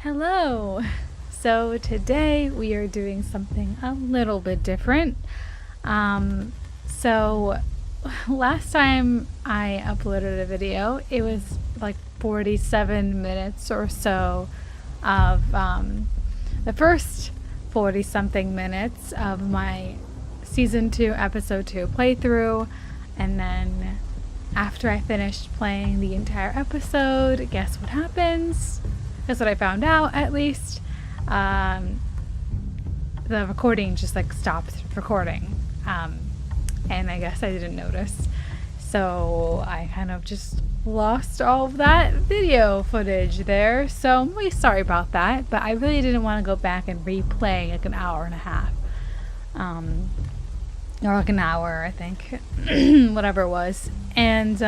Hello! So today we are doing something a little bit different. So last time I uploaded a video, it was like 47 minutes or so of the first 40 something minutes of my season 2 episode 2 playthrough, and then after I finished playing the entire episode, guess what happens? Guess what I found out, at least? The recording just like stopped recording. And I guess I didn't notice. So I kind of just lost all of that video footage there. So I'm really sorry about that, but I really didn't want to go back and replay like an hour and a half. Or like an hour, I think. Whatever it was. And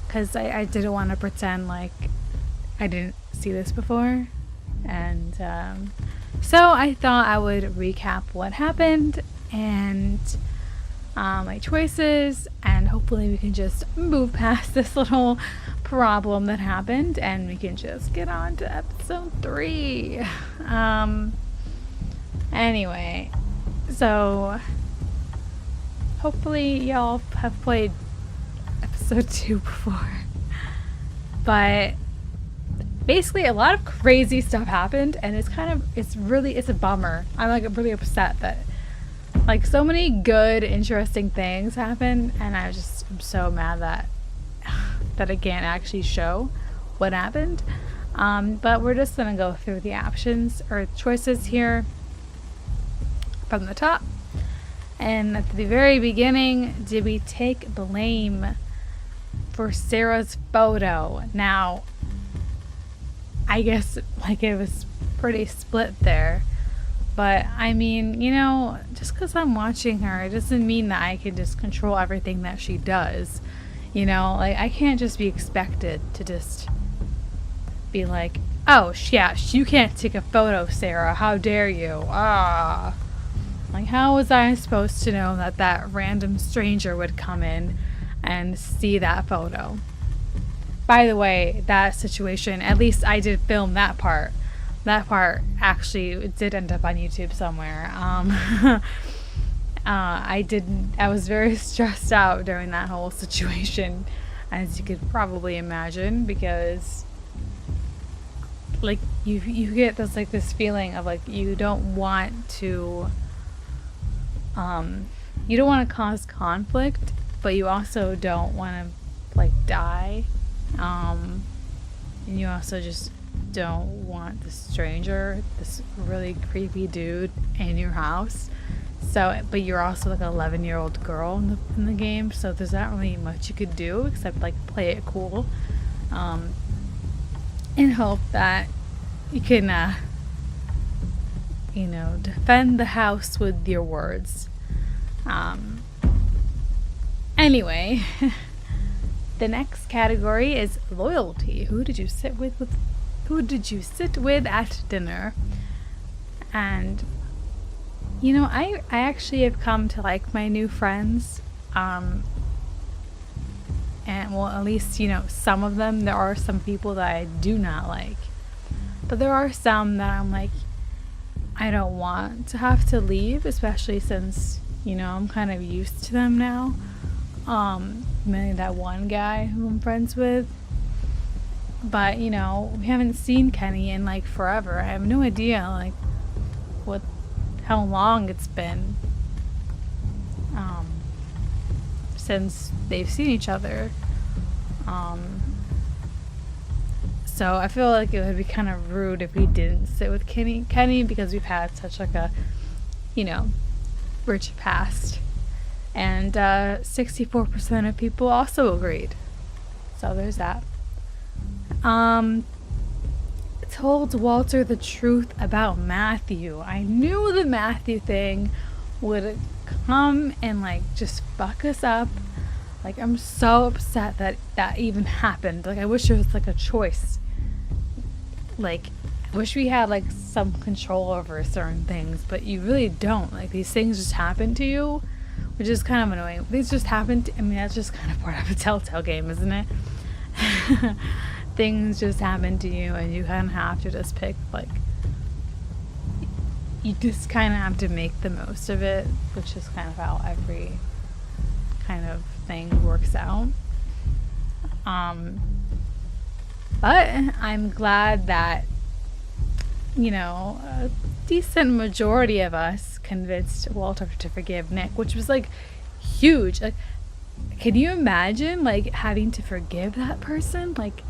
because I didn't want to pretend like I didn't see this before. And so I thought I would recap what happened and my choices, and hopefully we can just move past this little problem that happened and we can just get on to episode 3. Anyway, so hopefully y'all have played episode 2 before, but basically a lot of crazy stuff happened, and it's a bummer. I'm like really upset that like so many good interesting things happened, and I'm so mad that I can't actually show what happened. But we're just gonna go through the options or choices here from the top. And at the very beginning, did we take blame for Sarah's photo? Now, I guess like it was pretty split there, but I mean, you know, just because I'm watching her, it doesn't mean that I can just control everything that she does. You know, like I can't just be expected to just be like, oh yeah, you can't take a photo, Sarah, how dare you? Like, how was I supposed to know that that random stranger would come in and see that photo? By the way, that situation, at least I did film that part. That part actually did end up on YouTube somewhere. I was very stressed out during that whole situation, as you could probably imagine, because like you get this feeling of like you don't want to cause conflict, but you also don't want to like die. And you also just don't want this stranger, this really creepy dude in your house. So, but you're also like an 11-year-old girl in the game, so there's not really much you could do except like play it cool, and hope that you can, defend the house with your words. Anyway. The next category is loyalty. Who did you sit with at dinner? And you know, I actually have come to like my new friends. And well, at least, you know, some of them. There are some people that I do not like, but there are some that I'm like, I don't want to have to leave, especially since, you know, I'm kind of used to them now. Mainly that one guy who I'm friends with. But, you know, we haven't seen Kenny in like forever. I have no idea like how long it's been since they've seen each other. So I feel like it would be kind of rude if we didn't sit with Kenny, because we've had such like a, you know, rich past. And 64% of people also agreed. So there's that. Told Walter the truth about Matthew. I knew the Matthew thing would come and like just fuck us up. Like, I'm so upset that that even happened. Like, I wish there was like a choice. Like, I wish we had like some control over certain things, but you really don't. Like, these things just happen to you, which is kind of annoying. These just happen to, I mean, that's just kind of part of a Telltale game, isn't it? things just happen to you and you kind of have to just pick, like, you just kind of have to make the most of it, which is kind of how every kind of thing works out. But I'm glad that, a decent majority of us convinced Walter to forgive Nick, which was like huge. Like, can you imagine like having to forgive that person? Like,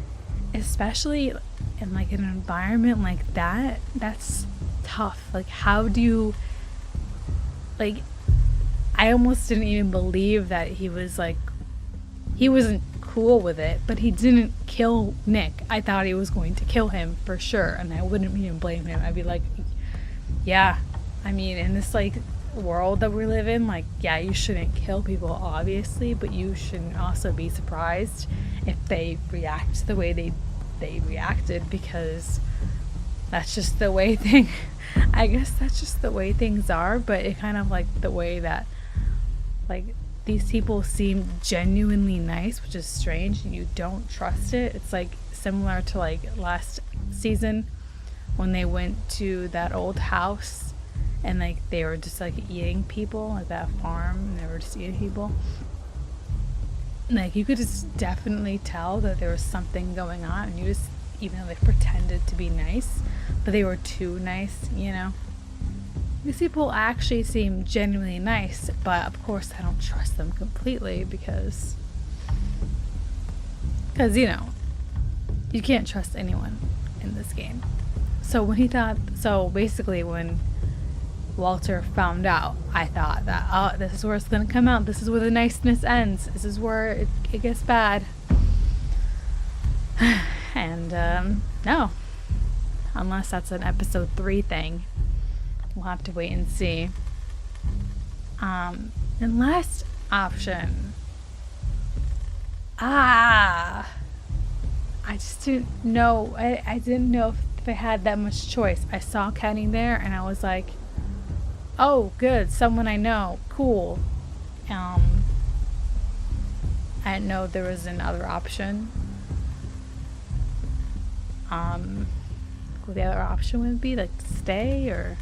especially in like an environment like that, that's tough. Like, how do you, like, I almost didn't even believe that he wasn't cool with it, but he didn't kill Nick. I thought he was going to kill him for sure, and I wouldn't even blame him. I'd be like, yeah, I mean, in this like world that we live in, like, yeah, you shouldn't kill people, obviously, but you shouldn't also be surprised if they react the way they reacted, because that's just the way I guess that's just the way things are. But it kind of like the way that like these people seem genuinely nice, which is strange, and you don't trust it. It's like similar to like last season when they went to that old house and like they were just like eating people, like that farm, and they were just eating people. Like, you could just definitely tell that there was something going on, and you just, even though they pretended to be nice, but they were too nice, These people actually seem genuinely nice, but of course I don't trust them completely because you can't trust anyone in this game. So basically when Walter found out, I thought that, oh, this is where it's gonna come out. This is where the niceness ends. This is where it gets bad. And no, unless that's an episode 3 thing. We'll have to wait and see. And last option. I just didn't know. I didn't know if I had that much choice. I saw Kenny there and I was like, oh, good, someone I know. Cool. I didn't know there was another option. What the other option would be, like, to stay, or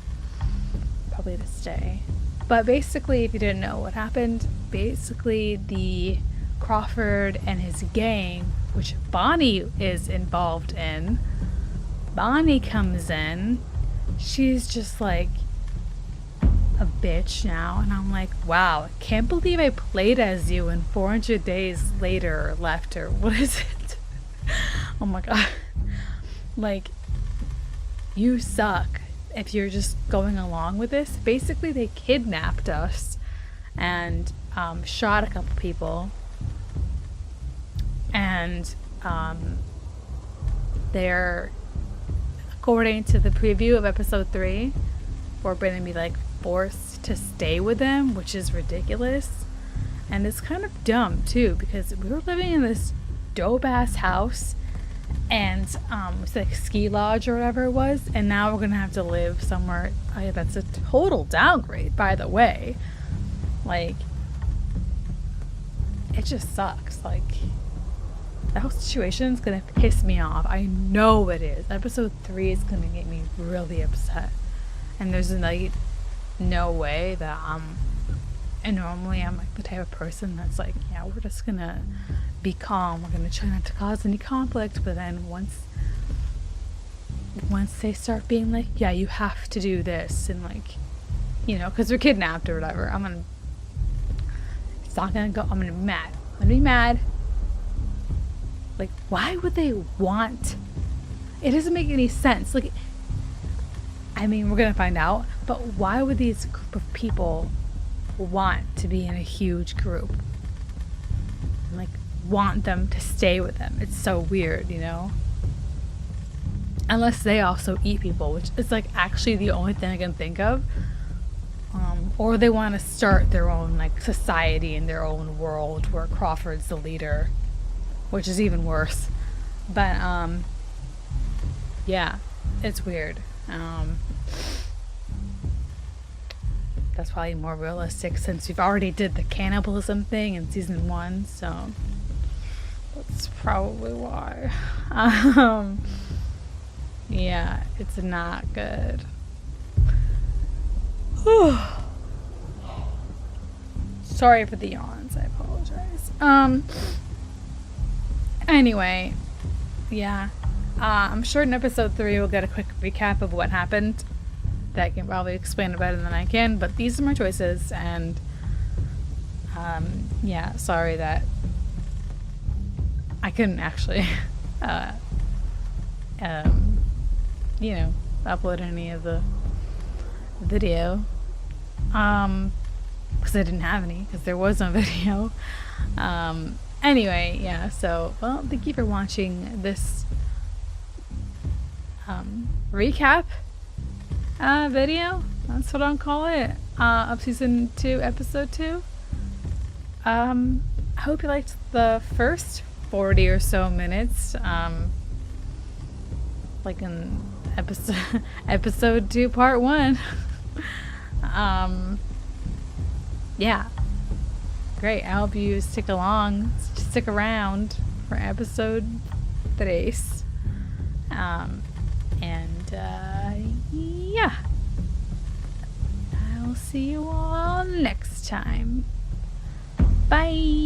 probably to stay. But basically, if you didn't know what happened, basically the Crawford and his gang, which Bonnie is involved in, Bonnie comes in. She's just like a bitch now, and I'm like, wow, I can't believe I played as you, and 400 days later left her. What is it? Oh my god. Like, you suck if you're just going along with this. Basically, they kidnapped us and shot a couple people, and they're, according to the preview of episode 3, we're going to be like forced to stay with them, which is ridiculous. And it's kind of dumb too, because we were living in this dope ass house, and it's like ski lodge or whatever it was, and now we're gonna have to live somewhere that's a total downgrade, by the way. Like, it just sucks. Like, that whole situation's gonna piss me off. I know it is. Episode 3 is gonna get me really upset, and there's like no way that and normally I'm like the type of person that's like, yeah, we're just gonna be calm, we're gonna try not to cause any conflict. But then once they start being like, yeah, you have to do this, and like, because we're kidnapped or whatever, it's not gonna go. I'm gonna be mad. Like, why would they want? It doesn't make any sense. Like, I mean, we're gonna find out, but why would these group of people want to be in a huge group? Like, want them to stay with them? It's so weird, Unless they also eat people, which is like actually the only thing I can think of. Or they want to start their own like society in their own world where Crawford's the leader, which is even worse. But yeah, it's weird. That's probably more realistic since we've already did the cannibalism thing in season 1. So let's That's probably why. Yeah, it's not good. Sorry for the yawns. I apologize. Anyway, yeah. I'm sure in episode 3 we'll get a quick recap of what happened. That can probably explain it better than I can, but these are my choices, and yeah, sorry that I couldn't actually you know, upload any of the video because I didn't have any, because there was no video. Anyway, yeah, so, well, thank you for watching this recap video, that's what I'll call it, of season 2, episode 2. I hope you liked the first 40 or so minutes, like in episode 2 part 1. Yeah, great. I hope you stick around for episode 3. Yeah, I'll see you all next time. Bye.